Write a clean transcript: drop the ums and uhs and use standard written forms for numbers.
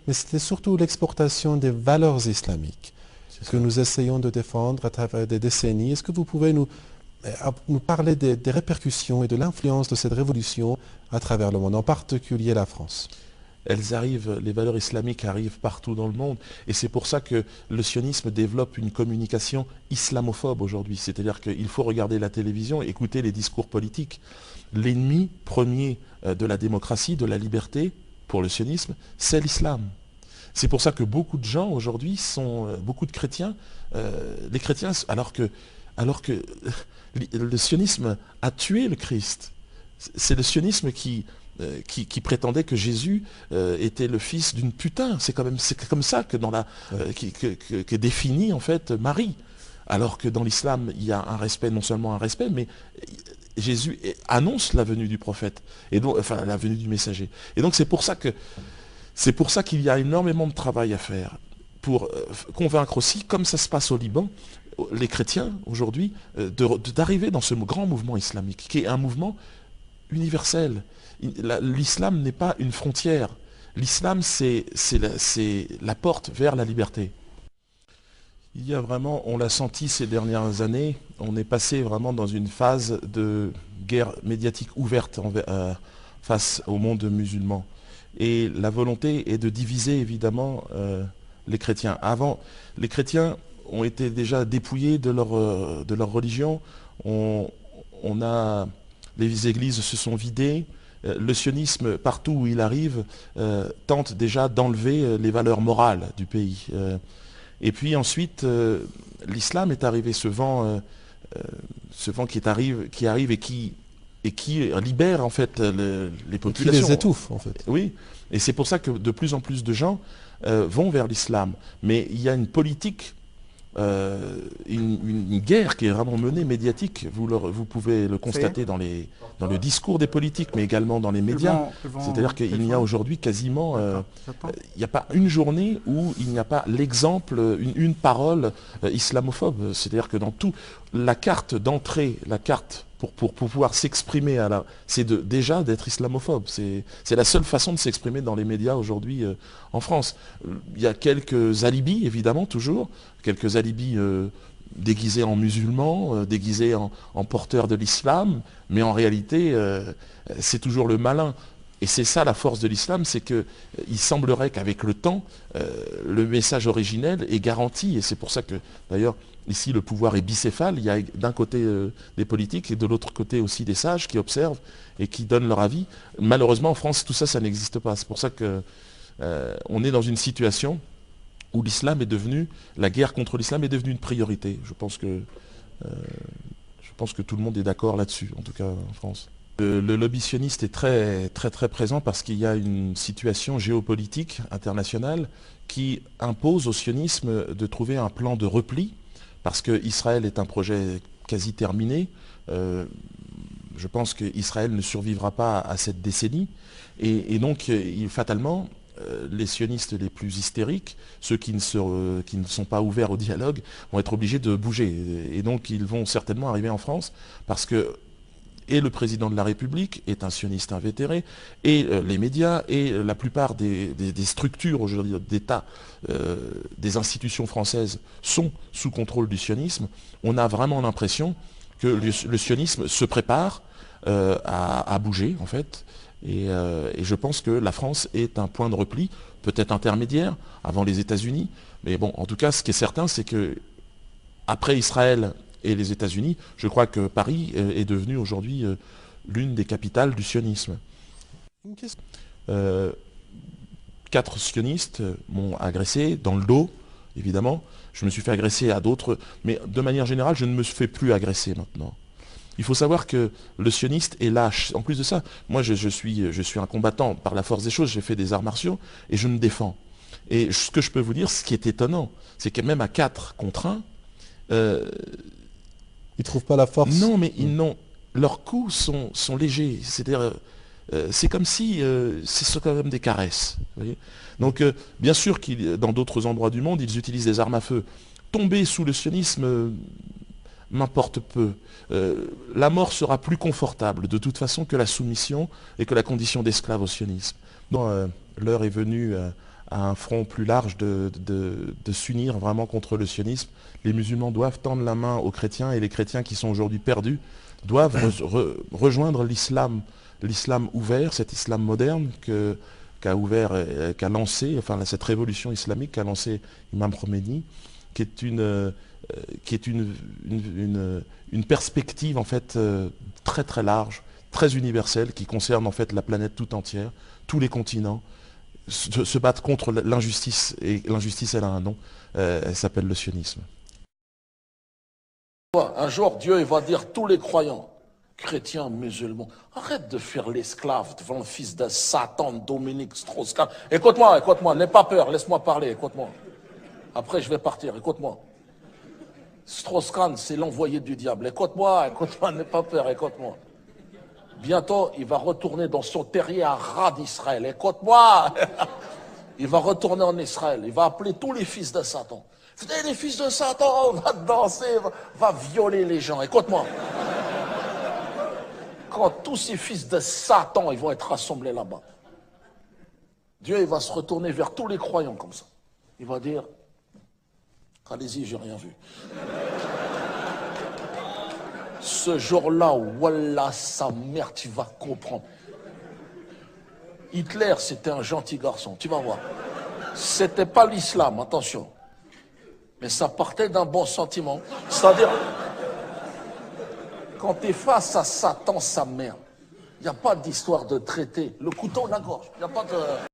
mais c'était surtout l'exportation des valeurs islamiques que nous essayons de défendre à travers des décennies. Est-ce que vous pouvez nous parler des répercussions et de l'influence de cette révolution à travers le monde, en particulier la France? Elles arrivent, les valeurs islamiques arrivent partout dans le monde. Et c'est pour ça que le sionisme développe une communication islamophobe aujourd'hui. C'est-à-dire qu'il faut regarder la télévision, écouter les discours politiques. L'ennemi premier de la démocratie, de la liberté, pour le sionisme, c'est l'islam. C'est pour ça que beaucoup de gens aujourd'hui beaucoup de chrétiens, les chrétiens, alors que le sionisme a tué le Christ. C'est le sionisme qui prétendait que Jésus était le fils d'une putain. C'est comme ça que qu'est définie en fait Marie. Alors que dans l'islam, il y a un respect, non seulement un respect, mais Jésus annonce la venue du prophète, et donc, enfin la venue du messager. Et donc c'est pour ça qu'il y a énormément de travail à faire pour convaincre aussi, comme ça se passe au Liban, les chrétiens aujourd'hui, d'arriver dans ce grand mouvement islamique, qui est un mouvement universel. L'islam n'est pas une frontière. L'islam, c'est la porte vers la liberté. Il y a vraiment, on l'a senti ces dernières années, on est passé vraiment dans une phase de guerre médiatique ouverte face au monde musulman. Et la volonté est de diviser évidemment les chrétiens. Avant, les chrétiens ont été déjà dépouillés de leur religion. Les églises se sont vidées. Le sionisme, partout où il arrive, tente déjà d'enlever les valeurs morales du pays. Et puis ensuite, l'islam est arrivé, ce vent qui arrive et qui libère en fait les populations. Qui les étouffe en fait. Oui, et c'est pour ça que de plus en plus de gens vont vers l'islam. Mais il y a une politique, une guerre qui est vraiment menée médiatique. Vous pouvez le constater dans le discours des politiques, mais également dans les médias. C'est-à-dire qu'il n'y a aujourd'hui quasiment, il n'y a pas une journée où il n'y a pas l'exemple, une parole islamophobe. C'est-à-dire que dans tout, la carte d'entrée, la carte pour pouvoir s'exprimer, c'est déjà d'être islamophobe. C'est la seule façon de s'exprimer dans les médias aujourd'hui en France. Il y a quelques alibis, évidemment, toujours, quelques alibis déguisés en musulmans, déguisés en porteurs de l'islam, mais en réalité, c'est toujours le malin. Et c'est ça la force de l'islam, c'est qu'il semblerait qu'avec le temps, le message originel est garanti. Et c'est pour ça que, d'ailleurs, ici, le pouvoir est bicéphale. Il y a d'un côté des politiques et de l'autre côté aussi des sages qui observent et qui donnent leur avis. Malheureusement, en France, tout ça, ça n'existe pas. C'est pour ça qu'on est dans une situation où la guerre contre l'islam est devenue une priorité. Je pense que tout le monde est d'accord là-dessus, en tout cas en France. Le lobby sioniste est très, très, très présent parce qu'il y a une situation géopolitique internationale qui impose au sionisme de trouver un plan de repli, parce qu'Israël est un projet quasi terminé. Je pense qu'Israël ne survivra pas à cette décennie. Et donc, fatalement, les sionistes les plus hystériques, ceux qui ne sont pas ouverts au dialogue, vont être obligés de bouger. Et donc, ils vont certainement arriver en France parce que le président de la République est un sioniste invétéré, et les médias, et la plupart des structures aujourd'hui d'État, des institutions françaises sont sous contrôle du sionisme. On a vraiment l'impression que le sionisme se prépare à bouger, en fait. Et je pense que la France est un point de repli, peut-être intermédiaire, avant les États-Unis. Mais bon, en tout cas, ce qui est certain, c'est que après Israël et les États-Unis, je crois que Paris est devenu aujourd'hui l'une des capitales du sionisme. 4 sionistes m'ont agressé dans le dos, évidemment. Je me suis fait agresser à d'autres, mais de manière générale, je ne me fais plus agresser maintenant. Il faut savoir que le sioniste est lâche. En plus de ça, moi je suis un combattant par la force des choses, j'ai fait des arts martiaux et je me défends. Et ce que je peux vous dire, ce qui est étonnant, c'est que même à 4 contre 1, ils ne trouvent pas la force. Non, mais leurs coups sont légers. C'est-à-dire, c'est comme si c'est quand même des caresses. Vous voyez. Donc, bien sûr que dans d'autres endroits du monde, ils utilisent des armes à feu. Tomber sous le sionisme m'importe peu. La mort sera plus confortable de toute façon que la soumission et que la condition d'esclave au sionisme. L'heure est venue un front plus large de s'unir vraiment contre le sionisme. Les musulmans doivent tendre la main aux chrétiens et les chrétiens qui sont aujourd'hui perdus doivent rejoindre l'islam ouvert, cet islam moderne qu'a lancé, enfin cette révolution islamique qu'a lancé Imam Khomeini, qui est une perspective en fait très très large, très universelle, qui concerne en fait la planète tout entière, tous les continents, se battre contre l'injustice, et l'injustice elle a un nom, elle s'appelle le sionisme. Un jour, Dieu il va dire tous les croyants, chrétiens, musulmans, arrête de faire l'esclave devant le fils de Satan, Dominique Strauss-Kahn. Écoute-moi, n'aie pas peur, laisse-moi parler, écoute-moi. Après, je vais partir, écoute-moi. Strauss-Kahn, c'est l'envoyé du diable. Écoute-moi, n'aie pas peur, écoute-moi. Bientôt, il va retourner dans son terrier à ras d'Israël. Écoute-moi. Il va retourner en Israël. Il va appeler tous les fils de Satan. Venez les fils de Satan, on va danser, va violer les gens. Écoute-moi. Quand tous ces fils de Satan, ils vont être rassemblés là-bas, Dieu il va se retourner vers tous les croyants comme ça. Il va dire, allez-y, j'ai rien vu. Ce jour-là, wallah, sa mère, tu vas comprendre. Hitler, c'était un gentil garçon, tu vas voir. C'était pas l'islam, attention. Mais ça partait d'un bon sentiment. C'est-à-dire, quand tu es face à Satan, sa mère, il n'y a pas d'histoire de traiter le couteau à la gorge. Il n'y a pas de...